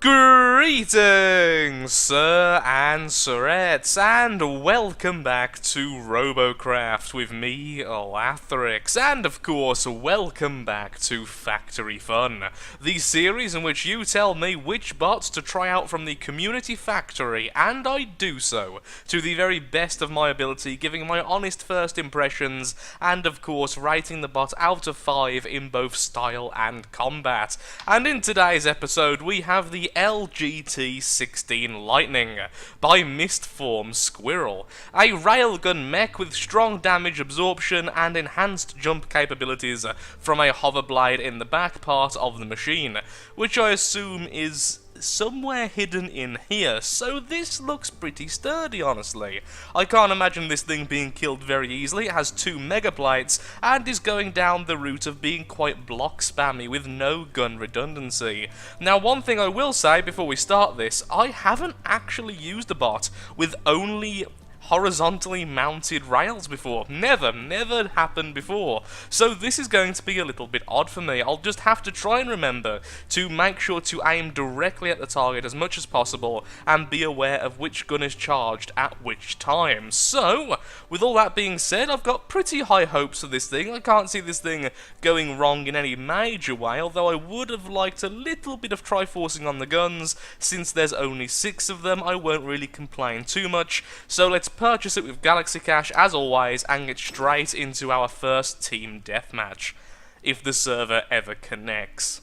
Greetings, sir and sirettes, and welcome back to Robocraft with me, Lathrix, and of course, welcome back to Factory Fun, the series in which you tell me which bots to try out from the community factory, and I do so to the very best of my ability, giving my honest first impressions, and of course, rating the bot out of 5 in both style and combat. And in today's episode, we have the LGT-16 Lightning by Mistformsquirrel, a railgun mech with strong damage absorption and enhanced jump capabilities from a hoverblade in the back part of the machine, which I assume is somewhere hidden in here, so this looks pretty sturdy, honestly. I can't imagine this thing being killed very easily. It has 2 mega plates and is going down the route of being quite block spammy with no gun redundancy. Now, one thing I will say before we start this, I haven't actually used a bot with only horizontally mounted rails before. Never happened before. So this is going to be a little bit odd for me. I'll just have to try and remember to make sure to aim directly at the target as much as possible and be aware of which gun is charged at which time. So, with all that being said, I've got pretty high hopes for this thing. I can't see this thing going wrong in any major way, although I would have liked a little bit of triforcing on the guns. Since there's only 6 of them, I won't really complain too much. So let's purchase it with Galaxy Cash as always and get straight into our first team deathmatch, if the server ever connects.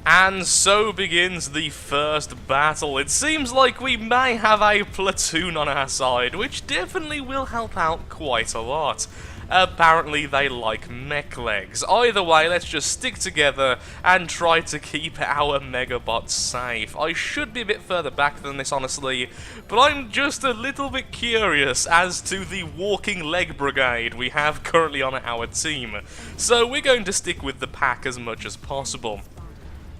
And so begins the first battle. It seems like we may have a platoon on our side, which definitely will help out quite a lot. Apparently they like mech legs. Either way, let's just stick together and try to keep our megabots safe. I should be a bit further back than this, honestly, but I'm just a little bit curious as to the walking leg brigade we have currently on our team. So we're going to stick with the pack as much as possible.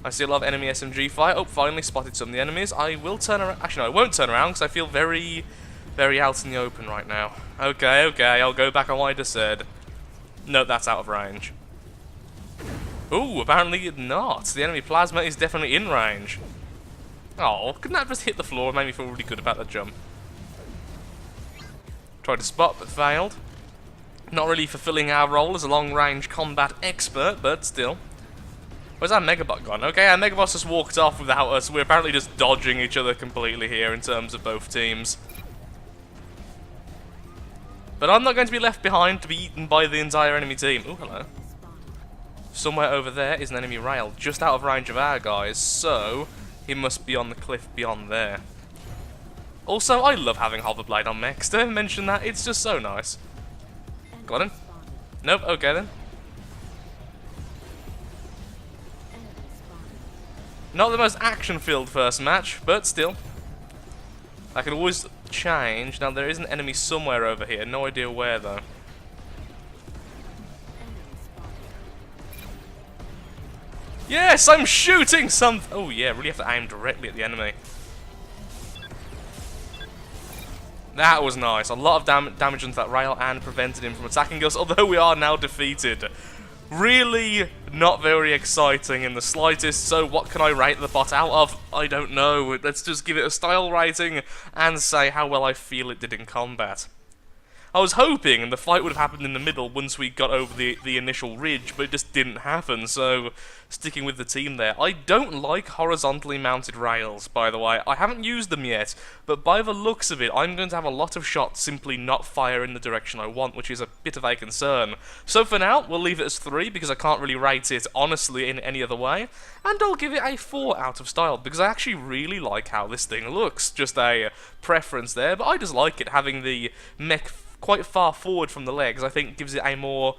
I see a lot of enemy SMG fire. Oh, finally spotted some of the enemies. I will turn around. Actually, no, I won't turn around because I feel very out in the open right now. Okay, I'll go back on what I just said. No, that's out of range. Ooh, apparently not. The enemy plasma is definitely in range. Oh, couldn't that just hit the floor and make me feel really good about that jump? Tried to spot, but failed. Not really fulfilling our role as a long-range combat expert, but still. Where's our Megabot gone? Okay, our Megabot just walked off without us. We're apparently just dodging each other completely here in terms of both teams. But I'm not going to be left behind to be eaten by the entire enemy team. Oh, hello. Somewhere over there is an enemy rail, just out of range of our guys, so he must be on the cliff beyond there. Also, I love having Hoverblade on mechs. Did I mention that? It's just so nice. Got him? Nope, okay then. Not the most action-filled first match, but still. I can always change. Now, there is an enemy somewhere over here. No idea where, though. Yes, I'm shooting something! Oh, yeah, really have to aim directly at the enemy. That was nice. A lot of damage into that rail and prevented him from attacking us, although we are now defeated. Really not very exciting in the slightest, so what can I rate the bot out of? I don't know. Let's just give it a style rating and say how well I feel it did in combat. I was hoping the fight would have happened in the middle once we got over the initial ridge, but it just didn't happen, so sticking with the team there. I don't like horizontally mounted rails, by the way. I haven't used them yet, but by the looks of it, I'm going to have a lot of shots simply not fire in the direction I want, which is a bit of a concern. So for now, we'll leave it as 3, because I can't really rate it honestly in any other way, and I'll give it a 4 out of style, because I actually really like how this thing looks. Just a preference there, but I just like it having the mech quite far forward from the legs. I think gives it a more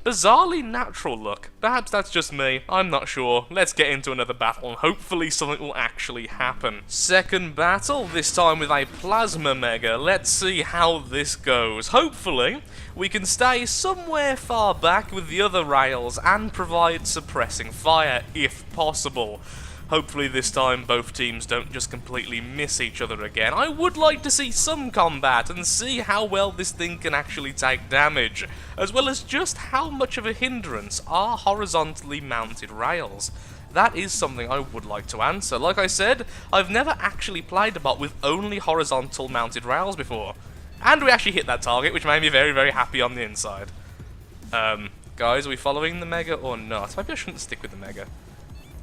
bizarrely natural look. Perhaps that's just me, I'm not sure. Let's get into another battle and hopefully something will actually happen. Second battle, this time with a Plasma Mega. Let's see how this goes. Hopefully, we can stay somewhere far back with the other rails and provide suppressing fire, if possible. Hopefully this time both teams don't just completely miss each other again. I would like to see some combat and see how well this thing can actually take damage, as well as just how much of a hindrance are horizontally mounted rails. That is something I would like to answer. Like I said, I've never actually played a bot with only horizontal mounted rails before. And we actually hit that target, which made me very, very happy on the inside. Guys, are we following the Mega or not? Maybe I shouldn't stick with the Mega.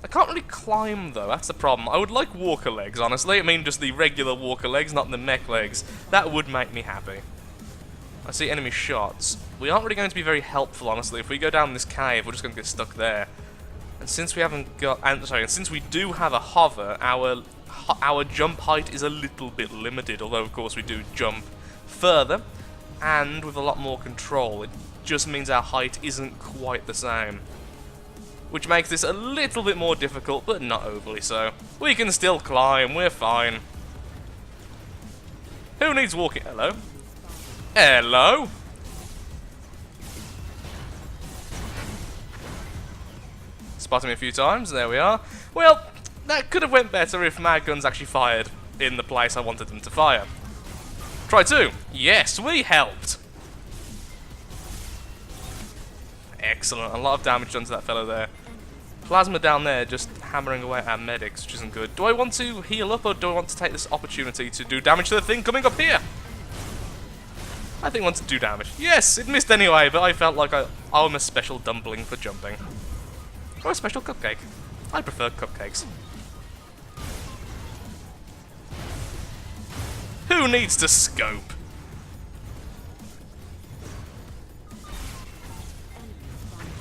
I can't really climb, though. That's the problem. I would like walker legs, honestly. I mean, just the regular walker legs, not the mech legs. That would make me happy. I see enemy shots. We aren't really going to be very helpful, honestly. If we go down this cave, we're just going to get stuck there. And since we haven't got... and since we do have a hover, our jump height is a little bit limited. Although, of course, we do jump further. And with a lot more control. It just means our height isn't quite the same. Which makes this a little bit more difficult, but not overly so. We can still climb, we're fine. Who needs walking? Hello? Hello? Spotted me a few times, there we are. Well, that could have went better if my guns actually fired in the place I wanted them to fire. Try two. Yes, we helped. Excellent, a lot of damage done to that fellow there. Plasma down there just hammering away at our medics, which isn't good. Do I want to heal up or do I want to take this opportunity to do damage to the thing coming up here? I think I want to do damage. Yes, it missed anyway, but I felt like I'm a special dumpling for jumping. Or a special cupcake. I prefer cupcakes. Who needs to scope?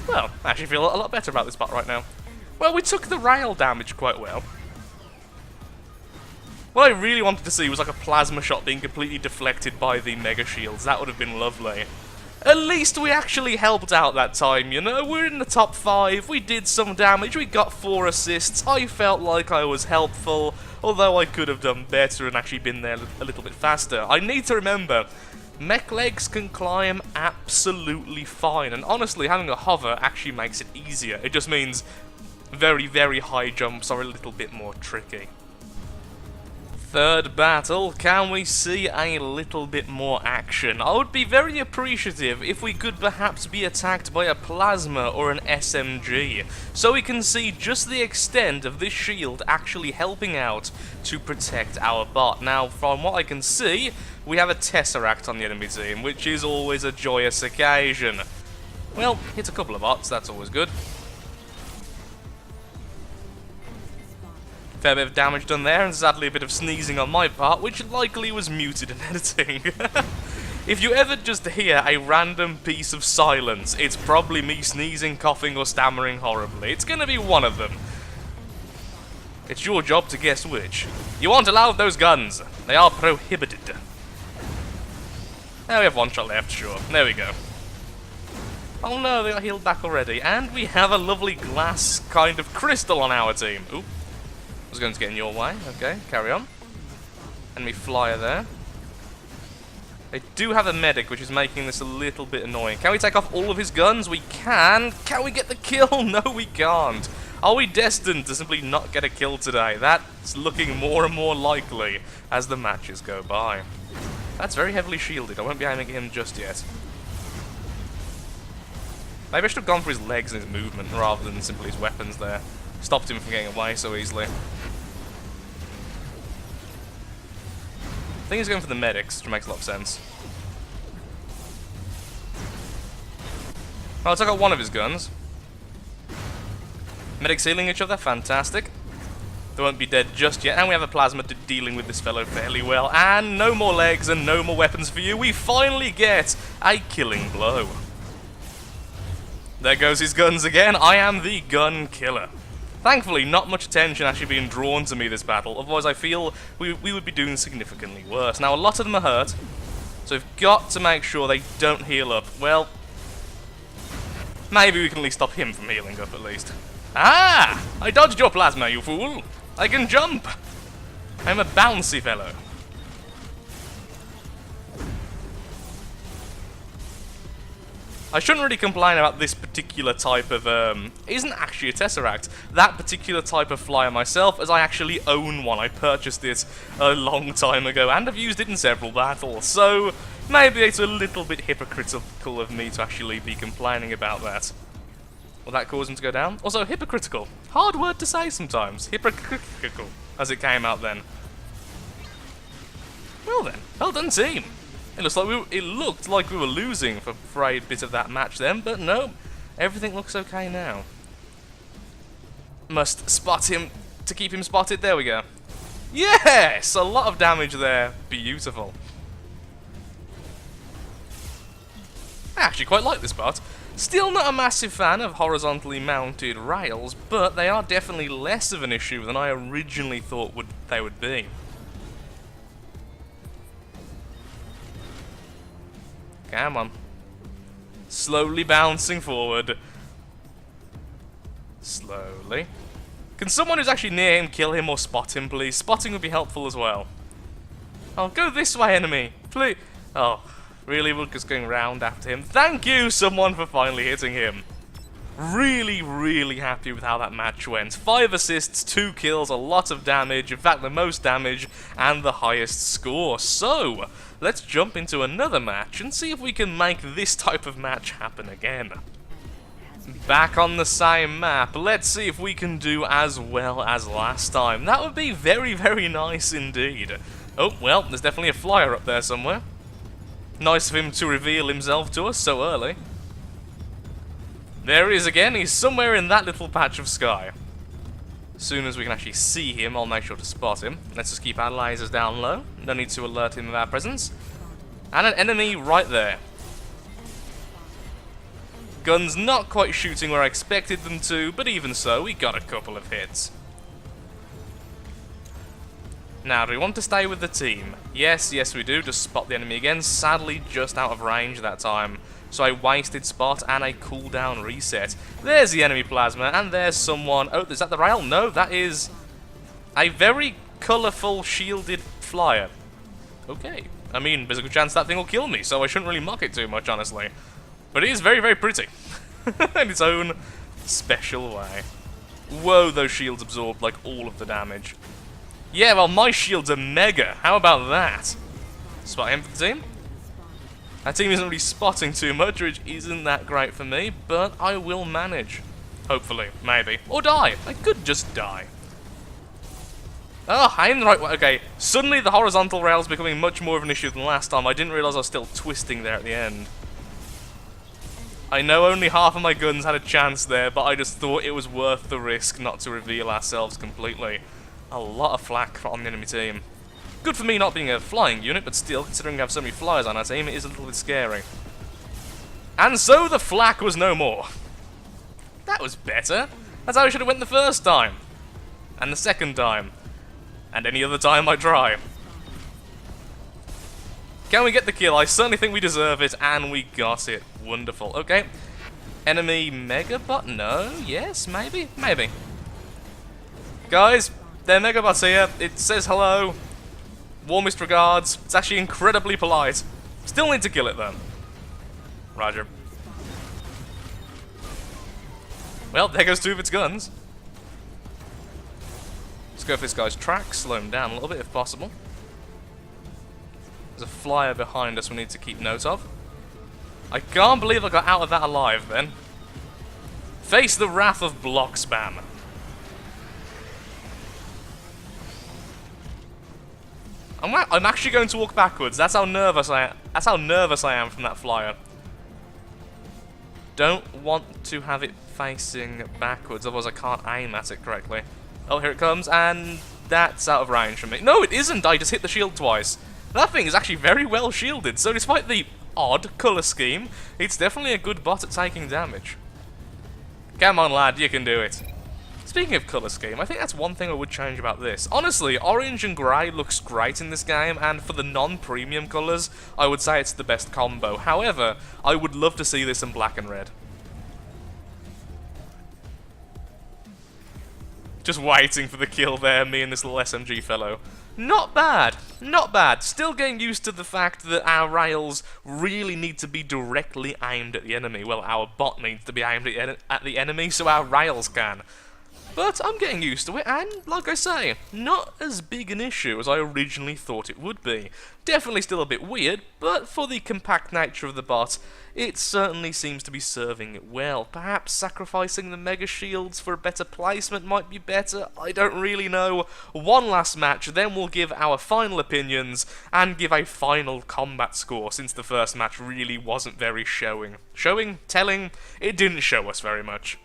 Well, I actually feel a lot better about this bot right now. Well, we took the rail damage quite well. What I really wanted to see was like a plasma shot being completely deflected by the mega shields. That would have been lovely. At least we actually helped out that time, you know? We're in the top 5, we did some damage, we got 4 assists. I felt like I was helpful, although I could have done better and actually been there a little bit faster. I need to remember, mech legs can climb absolutely fine, and honestly, having a hover actually makes it easier. It just means very, very high jumps are a little bit more tricky. Third battle, can we see a little bit more action? I would be very appreciative if we could perhaps be attacked by a plasma or an SMG, so we can see just the extent of this shield actually helping out to protect our bot. Now, from what I can see, we have a Tesseract on the enemy team, which is always a joyous occasion. Well, hit a couple of bots, that's always good. Fair bit of damage done there, and sadly a bit of sneezing on my part, which likely was muted in editing. If you ever just hear a random piece of silence, it's probably me sneezing, coughing, or stammering horribly. It's gonna be one of them. It's your job to guess which. You aren't allowed those guns. They are prohibited. Now we have one shot left, sure. There we go. Oh no, they got healed back already. And we have a lovely glass kind of crystal on our team. Oop. I was going to get in your way. Okay, carry on. Enemy flyer there. They do have a medic, which is making this a little bit annoying. Can we take off all of his guns? We can. Can we get the kill? No, we can't. Are we destined to simply not get a kill today? That's looking more and more likely as the matches go by. That's very heavily shielded. I won't be aiming at him just yet. Maybe I should have gone for his legs and his movement rather than simply his weapons there. Stopped him from getting away so easily. I think he's going for the medics, which makes a lot of sense. Well, I took out one of his guns. Medics healing each other, fantastic. They won't be dead just yet, and we have a plasma dealing with this fellow fairly well. And no more legs and no more weapons for you. We finally get a killing blow. There goes his guns again. I am the gun killer. Thankfully, not much attention actually being drawn to me this battle, otherwise I feel we would be doing significantly worse. Now, a lot of them are hurt, so we've got to make sure they don't heal up. Well, maybe we can at least stop him from healing up at least. Ah! I dodged your plasma, you fool! I can jump! I'm a bouncy fellow. I shouldn't really complain about this particular type of, it isn't actually a Tesseract, that particular type of flyer myself, as I actually own one. I purchased it a long time ago, and have used it in several battles, so maybe it's a little bit hypocritical of me to actually be complaining about that. Will that cause him to go down? Also, hypocritical. Hard word to say sometimes. Hypocritical, as it came out then. Well then, well done team. It looked like we were losing for a bit of that match then, but no, everything looks okay now. Must spot him to keep him spotted. There we go. Yes! A lot of damage there. Beautiful. I actually quite like this part. Still not a massive fan of horizontally mounted rails, but they are definitely less of an issue than I originally thought they would be. Come on. Slowly bouncing forward. Slowly. Can someone who's actually near him kill him or spot him, please? Spotting would be helpful as well. Oh, go this way, enemy. Please. Oh, really? We're just going round after him. Thank you, someone, for finally hitting him. Really, really happy with how that match went. 5 assists, 2 kills, a lot of damage. In fact, the most damage and the highest score. So, let's jump into another match and see if we can make this type of match happen again. Back on the same map, let's see if we can do as well as last time. That would be very, very nice indeed. Oh, well, there's definitely a flyer up there somewhere. Nice of him to reveal himself to us so early. There he is again, he's somewhere in that little patch of sky. As soon as we can actually see him, I'll make sure to spot him. Let's just keep our lasers down low. No need to alert him of our presence. And an enemy right there. Guns not quite shooting where I expected them to, but even so, we got a couple of hits. Now, do we want to stay with the team? Yes, yes we do. Just spot the enemy again. Sadly, just out of range that time. So I wasted spot and a cooldown reset. There's the enemy plasma, and there's someone... Oh, is that the rail? No, that is a very colourful shielded flyer. Okay. I mean, there's a good chance that thing will kill me, so I shouldn't really mock it too much, honestly. But it is very, very pretty. In its own special way. Whoa, those shields absorbed, like, all of the damage. Yeah, well, my shields are mega. How about that? Spot him for the team. Our team isn't really spotting too much, which isn't that great for me, but I will manage. Hopefully. Maybe. Or die. I could just die. Oh, I'm in the right way. Okay, suddenly the horizontal rail's becoming much more of an issue than last time. I didn't realise I was still twisting there at the end. I know only half of my guns had a chance there, but I just thought it was worth the risk not to reveal ourselves completely. A lot of flak on the enemy team. Good for me not being a flying unit, but still, considering we have so many flyers on our team, it is a little bit scary. And so the flak was no more. That was better. That's how I should have went the first time. And the second time. And any other time I try. Can we get the kill? I certainly think we deserve it, and we got it. Wonderful. Okay. Enemy Megabot? No? Yes? Maybe? Maybe. Guys, they're Megabots here. It says hello. Warmest regards. It's actually incredibly polite. Still need to kill it, though. Roger. Well, there goes 2 of its guns. Let's go for this guy's track. Slow him down a little bit, if possible. There's a flyer behind us we need to keep note of. I can't believe I got out of that alive, then. Face the wrath of block spam. I'm actually going to walk backwards. That's how nervous I am. That's how nervous I am from that flyer. Don't want to have it facing backwards, otherwise I can't aim at it correctly. Oh, here it comes, and that's out of range for me. No, it isn't. I just hit the shield twice. That thing is actually very well shielded, so despite the odd colour scheme, it's definitely a good bot at taking damage. Come on, lad, you can do it. Speaking of colour scheme, I think that's one thing I would change about this. Honestly, orange and grey looks great in this game, and for the non-premium colours, I would say it's the best combo. However, I would love to see this in black and red. Just waiting for the kill there, me and this little SMG fellow. Not bad, not bad. Still getting used to the fact that our rails really need to be directly aimed at the enemy. Well, our bot needs to be aimed at the enemy, so our rails can. But I'm getting used to it, and, like I say, not as big an issue as I originally thought it would be. Definitely still a bit weird, but for the compact nature of the bot, it certainly seems to be serving it well. Perhaps sacrificing the Mega Shields for a better placement might be better, I don't really know. One last match, then we'll give our final opinions, and give a final combat score, since the first match really wasn't very showing. Telling? It didn't show us very much.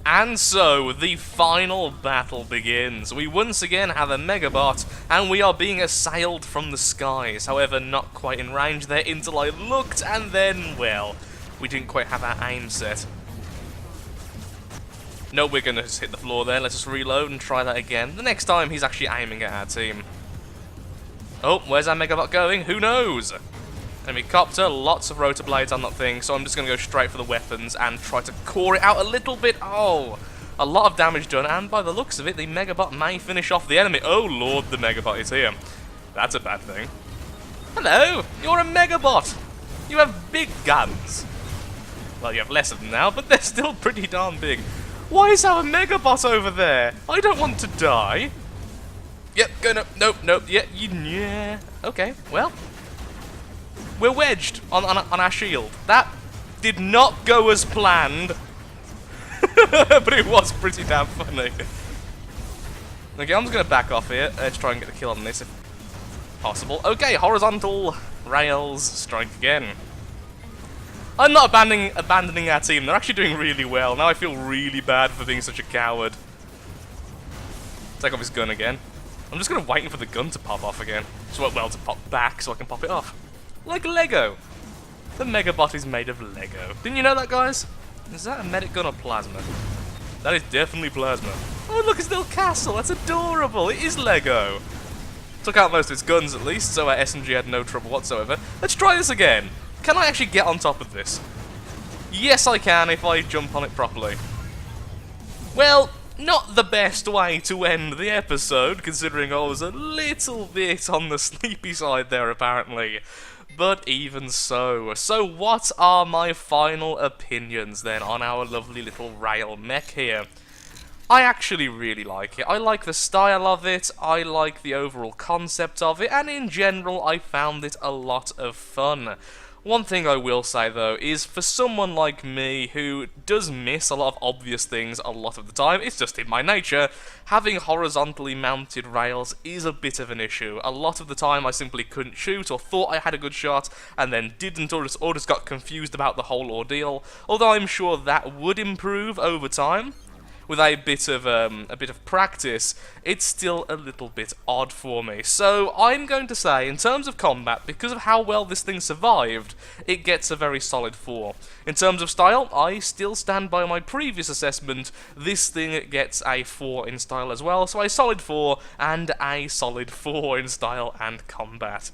And so, the final battle begins. We once again have a Megabot, and we are being assailed from the skies. However, not quite in range there until I looked, and then, well, we didn't quite have our aim set. No, we're going to just hit the floor there. Let's just reload and try that again. The next time, he's actually aiming at our team. Oh, where's our Megabot going? Who knows? Enemy copter, lots of rotor blades on that thing, so I'm just going to go straight for the weapons and try to core it out a little bit. Oh, a lot of damage done, and by the looks of it, the Megabot may finish off the enemy. Oh lord, the Megabot is here. That's a bad thing. Hello, you're a Megabot. You have big guns. Well, you have less of them now, but they're still pretty darn big. Why is our Megabot over there? I don't want to die. Yep, go nope, yeah, okay, well. We're wedged on our shield. That did not go as planned. But it was pretty damn funny. Okay, I'm just going to back off here. Let's try and get the kill on this if possible. Okay, horizontal rails, strike again. I'm not abandoning our team. They're actually doing really well. Now I feel really bad for being such a coward. Take off his gun again. I'm just going to wait for the gun to pop off again. Well, to pop back so I can pop it off. Like Lego. The Megabot is made of Lego. Didn't you know that, guys? Is that a medic gun or plasma? That is definitely plasma. Oh, look, it's a little castle. That's adorable. It is Lego. Took out most of its guns, at least, so our SMG had no trouble whatsoever. Let's try this again. Can I actually get on top of this? Yes, I can if I jump on it properly. Well, not the best way to end the episode, considering I was a little bit on the sleepy side there, apparently. But even so. So what are my final opinions then on our lovely little rail mech here? I actually really like it. I like the style of it, I like the overall concept of it, and in general I found it a lot of fun. One thing I will say though is for someone like me who does miss a lot of obvious things a lot of the time, it's just in my nature, having horizontally mounted rails is a bit of an issue. A lot of the time I simply couldn't shoot or thought I had a good shot and then didn't or just got confused about the whole ordeal, although I'm sure that would improve over time. With a bit of practice, it's still a little bit odd for me. So I'm going to say, in terms of combat, because of how well this thing survived, it gets a very solid 4. In terms of style, I still stand by my previous assessment. This thing gets a 4 in style as well, so a solid 4 and a solid 4 in style and combat.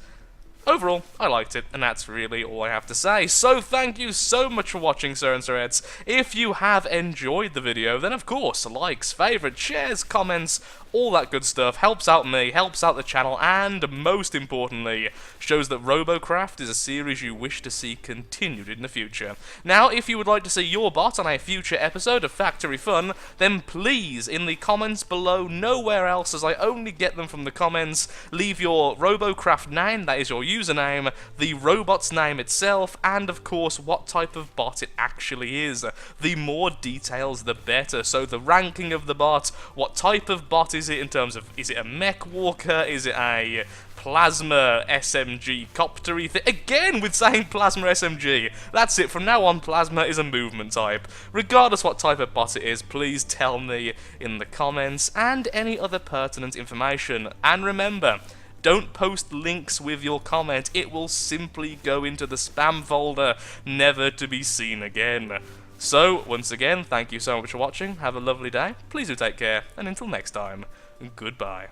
Overall, I liked it, and that's really all I have to say. So thank you so much for watching, Sir and Sirettes. If you have enjoyed the video, then of course, likes, favourites, shares, comments, all that good stuff helps out me, helps out the channel, and most importantly, shows that Robocraft is a series you wish to see continued in the future. Now, if you would like to see your bot on a future episode of Factory Fun, then please, in the comments below, nowhere else, as I only get them from the comments, leave your Robocraft name, that is your username, the robot's name itself, and of course what type of bot it actually is. The more details the better, so the ranking of the bot, what type of bot is it in terms of, is it a mech walker, is it a plasma SMG coptery thing? Again with saying plasma SMG, that's it, from now on plasma is a movement type. Regardless what type of bot it is, please tell me in the comments, and any other pertinent information. And remember, don't post links with your comment, it will simply go into the spam folder, never to be seen again. So, once again, thank you so much for watching, have a lovely day, please do take care, and until next time, goodbye.